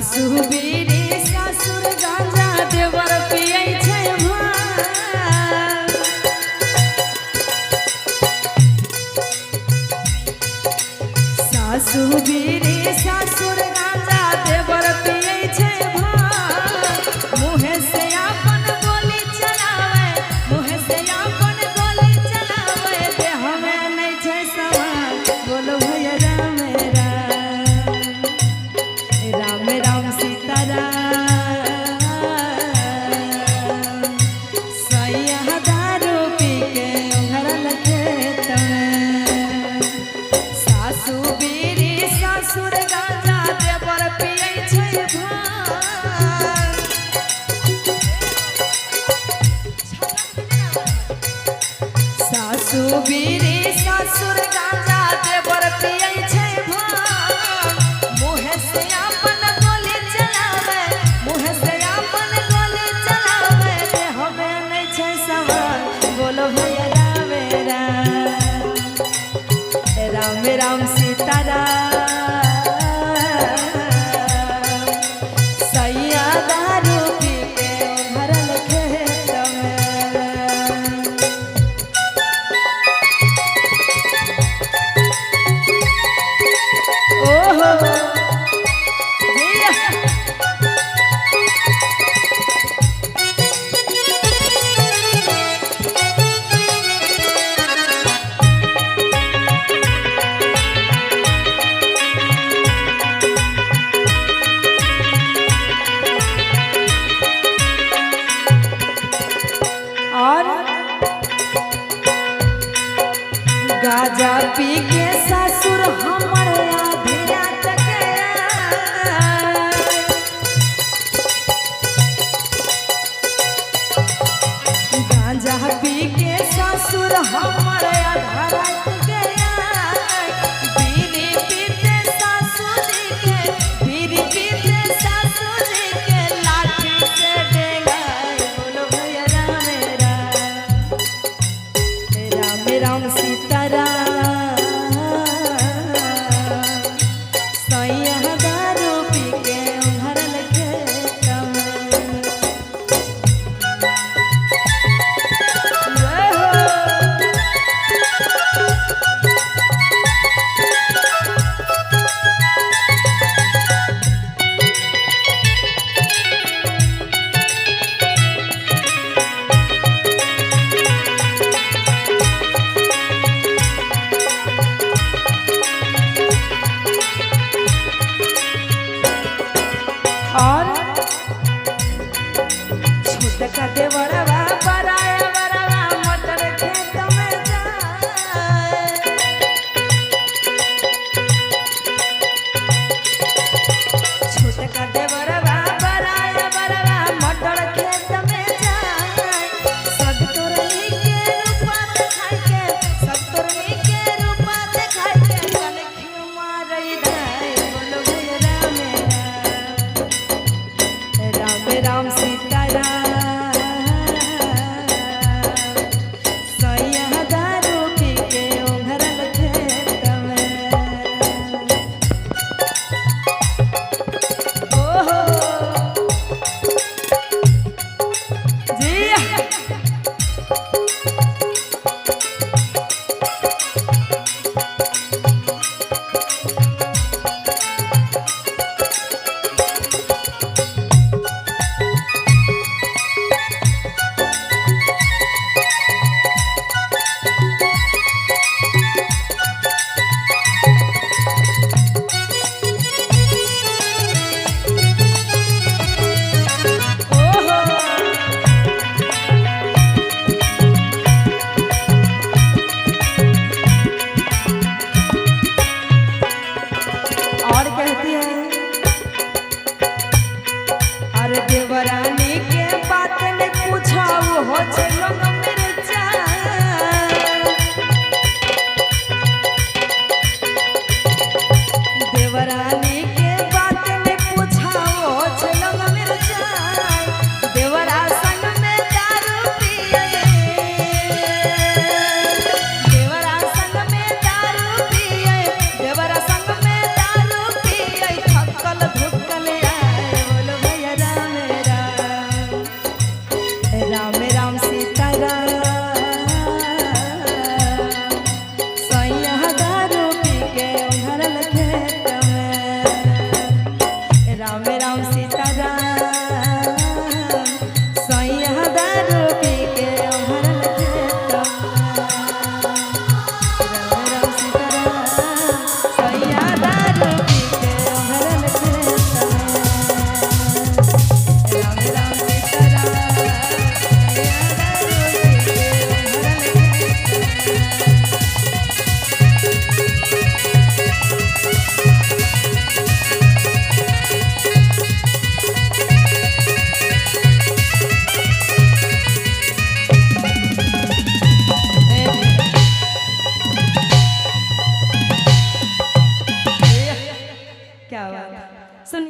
सासू बीड़ी ससुर गांजा देवर पियै छै भांग। सासू बीड़ी ससुर गांजा देवर पियै छै भांग। मुँहे से अपन गोली चलावे, मुँहे से अपन गोली चलावे, देह में नहीं छै सवार। बोलो भैया राम राम, राम राम सीताराम। सैया दारू पी के उघरल खेत में। सासू बीड़ी ससुर गांजा देवर पियै छै भांग। सासू बीड़ी ससुर गांजा देवर पियै छै भांग। मुँहे से अपन गोली चलावे, मुँहे से अपन गोली चलावे, देह में नहीं छै सवार। बोलो भैया राम राम, राम राम सीताराम। सैया दारू पी के उघरल खेत में। ओहो जिया। क्या बात। सुन